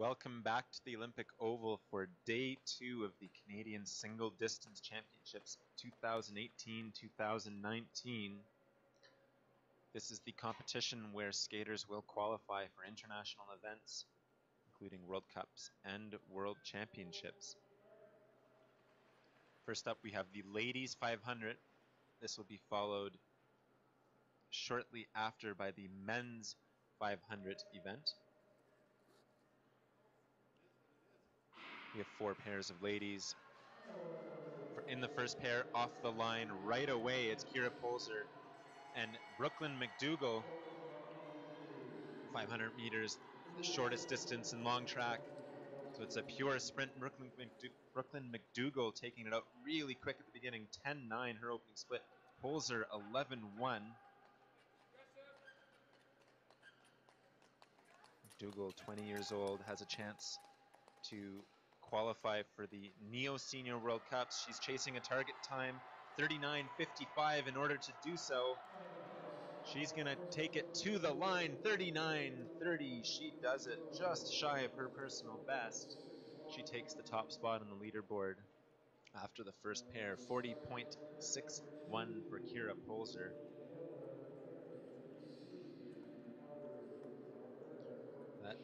Welcome back to the Olympic Oval for day 2 of the Canadian Single Distance Championships 2018-2019. This is the competition where skaters will qualify for international events, including World Cups and World Championships. First up, we have the Ladies 500. This will be followed shortly after by the Men's 500 event. We have 4 pairs of ladies. In the first pair, off the line right away, it's Kira Polzer and Brooklyn McDougall. 500 meters, the shortest distance in long track. So it's a pure sprint. Brooklyn McDougall taking it out really quick at the beginning. 10-9 her opening split. Polzer 11-1. McDougall, 20 years old, has a chance to qualify for the Neo Senior World Cups. She's chasing a target time 39:55 in order to do so. She's going to take it to the line, 39:30. She does it just shy of her personal best. She takes the top spot on the leaderboard after the first pair, 40.61 for Kira Polzer. That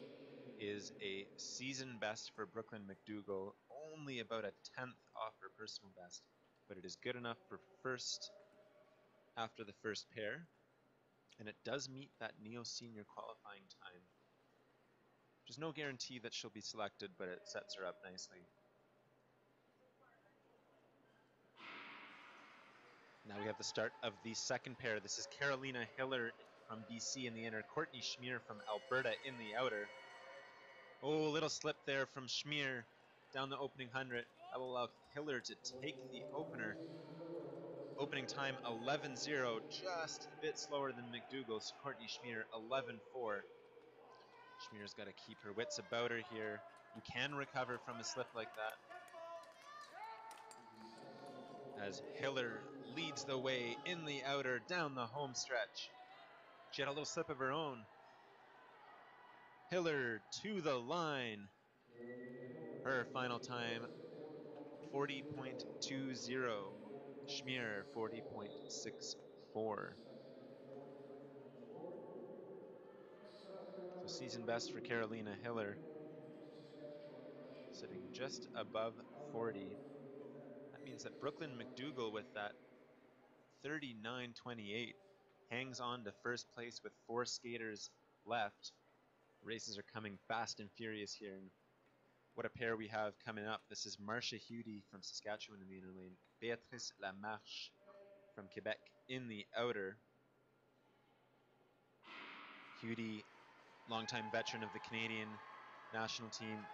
is a season best for Brooklyn McDougall, only about a 10th off her personal best, but it is good enough for first after the first pair, and it does meet that Neo Senior qualifying time. There's no guarantee that she'll be selected, but it sets her up nicely. Now we have the start of the second pair. This is Carolina Hiller from BC in the inner, Courtney Schmier from Alberta in the outer. Oh, little slip there from Schmier down the opening 100. That will allow Hiller to take the opener. Opening time 11:0, just a bit slower than McDougall's. Courtney Schmier 11:4. Schmier's got to keep her wits about her here. You can recover from a slip like that, as Hiller leads the way in the outer down the home stretch. She had a little slip of her own. Hiller to the line. Her final time 40.20. Schmier 40.64. So season best for Carolina Hiller, sitting just above 40. That means that Brooklyn McDougall, with that 39:28, hangs on to first place with 4 skaters left. Races are coming fast and furious here. And what a pair we have coming up. This is Marcia Hudy from Saskatchewan in the inner lane, Béatrice Lamarche from Quebec in the outer. Hudy, longtime veteran of the Canadian national team,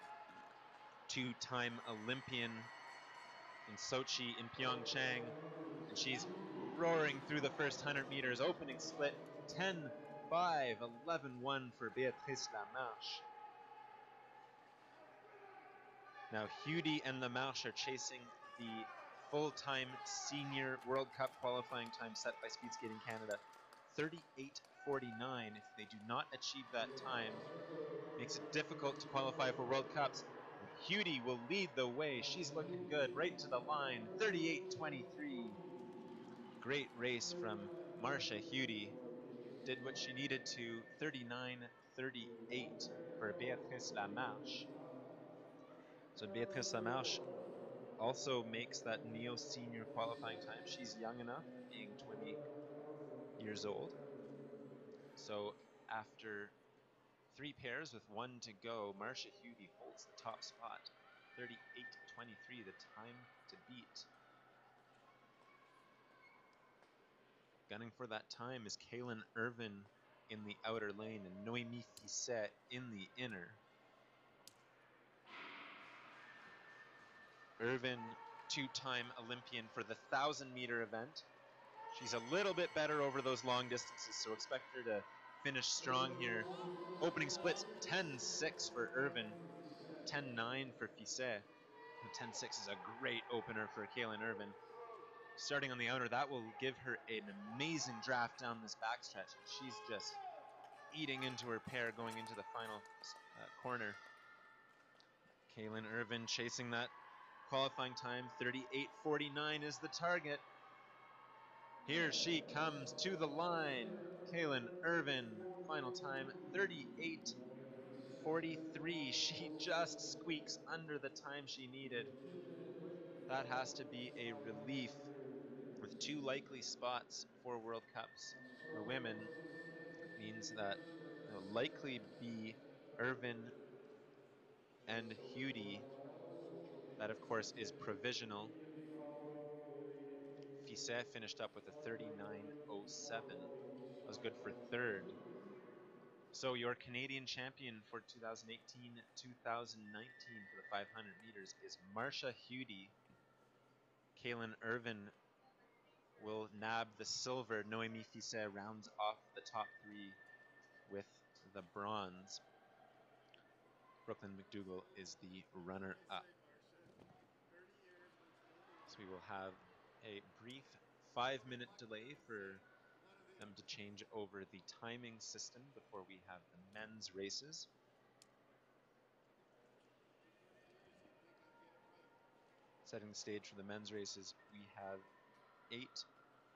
2-time Olympian in Sochi, in Pyeongchang, and she's roaring through the first 100 meters. Opening split 10:5, 11:1 for Béatrice Lamarche. Now Hudy and Lamarche are chasing the full-time senior World Cup qualifying time set by Speed Skating Canada, 38:49. If they do not achieve that time, it makes it difficult to qualify for World Cups. Hudy will lead the way. She's looking good, right to the line, 38:23. Great race from Marcia Hudy. Did what she needed to, 39:38 for Béatrice Lamarche. So Béatrice Lamarche also makes that Neo Senior qualifying time. She's young enough, being 20 years old. So after 3 pairs with 1 to go, Marcia Hudy holds the top spot. 38:23, the time to beat. Gunning for that time is Kaylin Irvin in the outer lane and Noémie Fisset in the inner. Irvin, 2-time Olympian for the 1,000-meter event. She's a little bit better over those long distances, so expect her to finish strong here. Opening splits 10:6 for Irvin, 10:9 for Fisset. 10:6 is a great opener for Kaylin Irvin. Starting on the outer, that will give her an amazing draft down this backstretch. She's just eating into her pair going into the final corner. Kaylin Irvin chasing that qualifying time. 38:49 is the target. Here she comes to the line. Kaylin Irvin, final time 38:43. She just squeaks under the time she needed. That has to be a relief with 2 likely spots for World Cups for women. It means that it'll likely be Irvin and Hudy. That, of course, is provisional. Fisset finished up with a 39:07. That was good for third. So your Canadian champion for 2018-2019 for the 500 meters is Marcia Hudy. Kaylin Irvin will nab the silver. Noémie Fisset rounds off the top 3 with the bronze. Brooklyn McDougall is the runner-up. So we will have a brief 5-minute delay for them to change over the timing system before we have the men's races. Setting the stage for the men's races, we have 8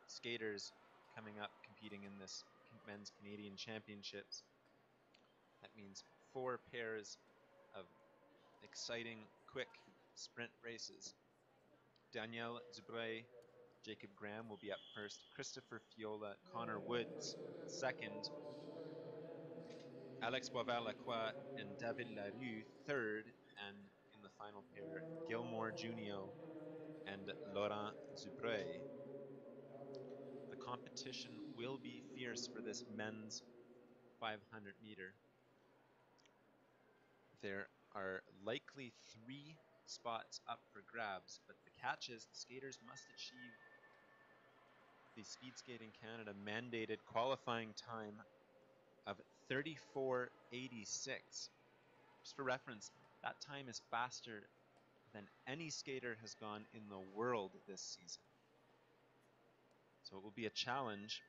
skaters coming up competing in this men's Canadian Championships. That means 4 pairs of exciting, quick sprint races. Danielle Dubreuil, Jacob Graham will be up first. Christopher Fiola, Connor Woods second. Alex Boisvert-Lacroix and David Larue third. And in the final pair, Gilmore Junio and Laurent Dubreuil. The competition will be fierce for this men's 500 meter. There are likely 3 spots up for grabs, but the catch is the skaters must achieve the Speed Skating Canada mandated qualifying time of 34:86. Just for reference, that time is faster than any skater has gone in the world this season. So it will be a challenge.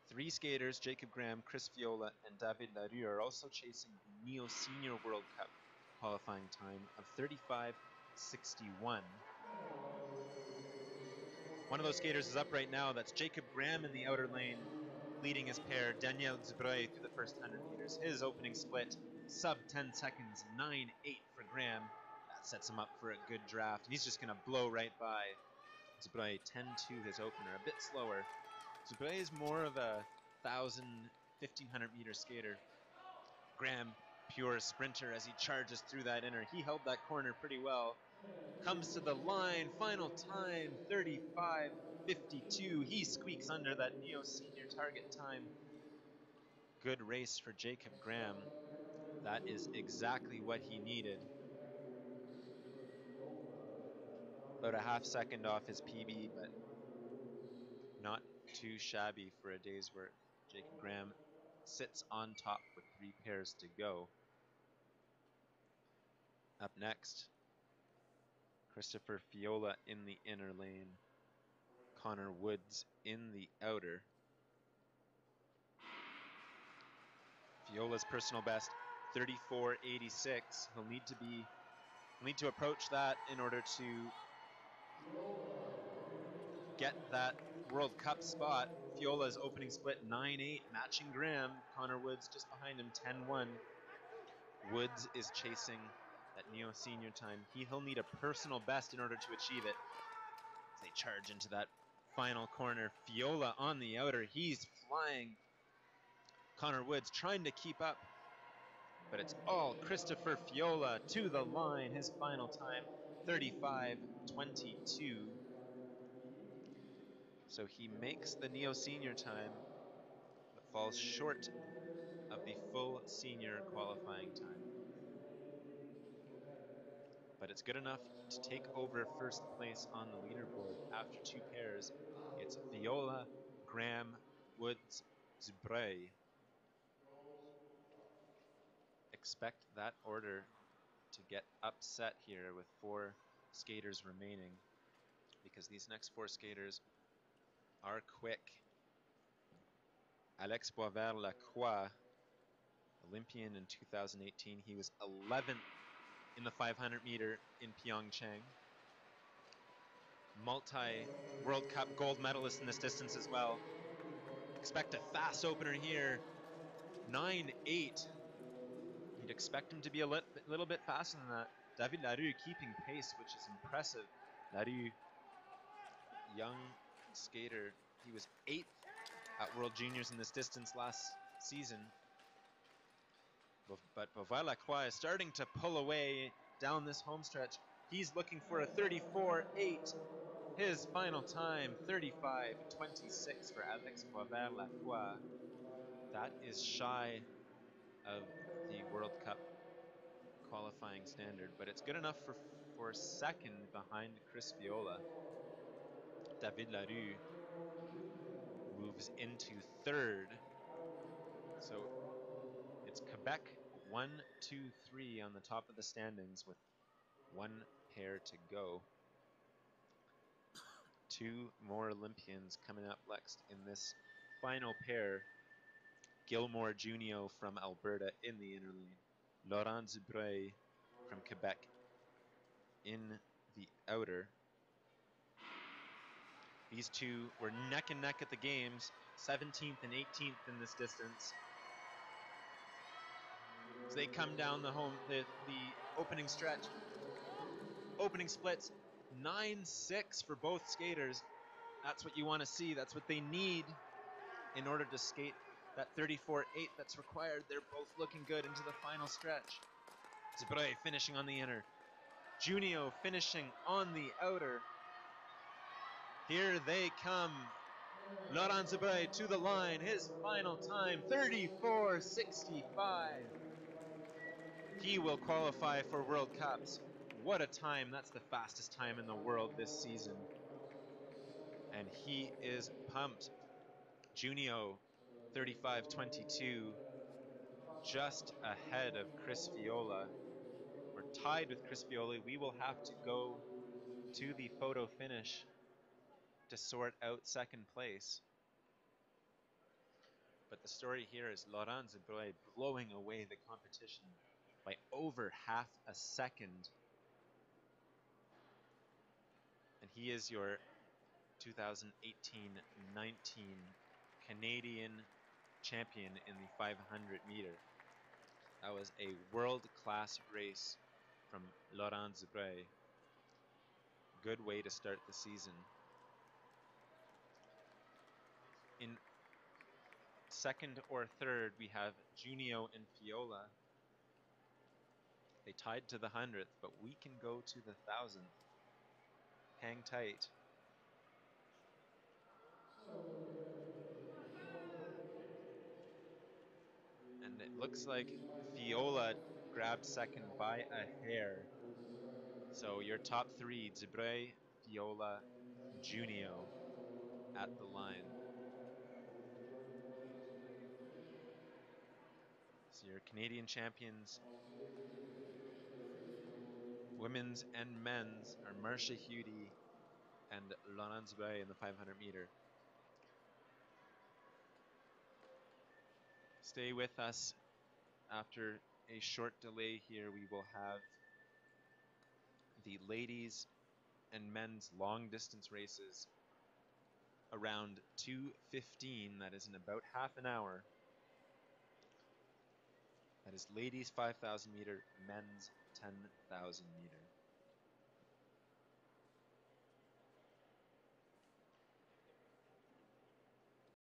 3 skaters, Jacob Graham, Chris Fiola, and David Larue, are also chasing the Neo Senior World Cup qualifying time of 35:61. One of those skaters is up right now. That's Jacob Graham in the outer lane, leading his pair, Danielle Dubreuil, through the first 100 meters. His opening split, sub 10 seconds, 9:8 for Graham. That sets him up for a good draft. He's just going to blow right by Dubreuil, 10:2 his opener, a bit slower. Dubreuil is more of a 1,000, 1,500 meter skater. Graham, pure sprinter as he charges through that inner. He held that corner pretty well. Comes to the line, final time, 35:52. He squeaks under that Neo Senior target time. Good race for Jacob Graham. That is exactly what he needed. About a half second off his PB, but not too shabby for a day's work. Jacob Graham sits on top with 3 pairs to go. Up next, Christopher Fiola in the inner lane, Connor Woods in the outer. Fiola's personal best, 34:86. He'll need to approach that in order to get that World Cup spot. Fiola's opening split 9:8, matching Graham. Connor Woods just behind him, 10:1. Woods is chasing that Neo Senior time. He'll need a personal best in order to achieve it. As they charge into that final corner, Fiola on the outer. He's flying. Connor Woods trying to keep up, but it's all Christopher Fiola to the line. His final time, 35:22. So he makes the Neo Senior time, but falls short of the full senior qualifying time. But it's good enough to take over first place on the leaderboard after 2 pairs. It's Fiola, Graham, Woods, Dubreuil. Expect that order to get upset here with 4 skaters remaining, because these next 4 skaters are quick. Alex Boisvert-Lacroix, Olympian in 2018. He was 11th in the 500 meter in Pyeongchang. Multi-World Cup gold medalist in this distance as well. Expect a fast opener here, 9.8. You'd expect him to be a little bit faster than that. David Larue keeping pace, which is impressive. Larue, young skater, he was 8th at World Juniors in this distance last season. But Beauvoir-Lacroix is starting to pull away down this home stretch. He's looking for a 34.8. His final time, 35.26 for Alex Beauvoir-Lacroix. That is shy of the World Cup qualifying standard, but it's good enough for second behind Chris Viola. David Larue moves into third. So it's Quebec 1, 2, 3 on the top of the standings with one pair to go. Two more Olympians coming up next in this final pair. Gilmore Junio from Alberta in the inner lane. Laurent Zubreuil from Quebec in the outer. These two were neck and neck at the games, 17th and 18th in this distance. As they come down the opening stretch, opening splits, 9-6 for both skaters. That's what you want to see. That's what they need in order to skate that 34.8 that's required. They're both looking good into the final stretch. Zubreuil finishing on the inner. Junio finishing on the outer. Here they come. Laurent Zubreuil to the line. His final time, 34.65. He will qualify for World Cups. What a time. That's the fastest time in the world this season. And he is pumped. Junio, 35.22, just ahead of Chris Viola. We're tied with Chris Viola. We will have to go to the photo finish to sort out second place. But the story here is Laurent Zubreuil blowing away the competition by over half a second. And he is your 2018-19 Canadian champion in the 500 meter. That was a world-class race from Laurent Zubreuil. Good way to start the season. In second or third, we have Junio and Viola. They tied to the 100th, but we can go to the 1,000th. Hang tight. And it looks like Viola grabbed second by a hair. So your top three, Zubreuil, Viola, Junio at the line. So your Canadian champions, women's and men's, are Marcia Hudy and Laurent Zubreuil in the 500 meter. Stay with us. After a short delay here, we will have the ladies and men's long distance races around 2:15. That is in about half an hour. That is ladies 5,000 meter, men's 10,000 meter.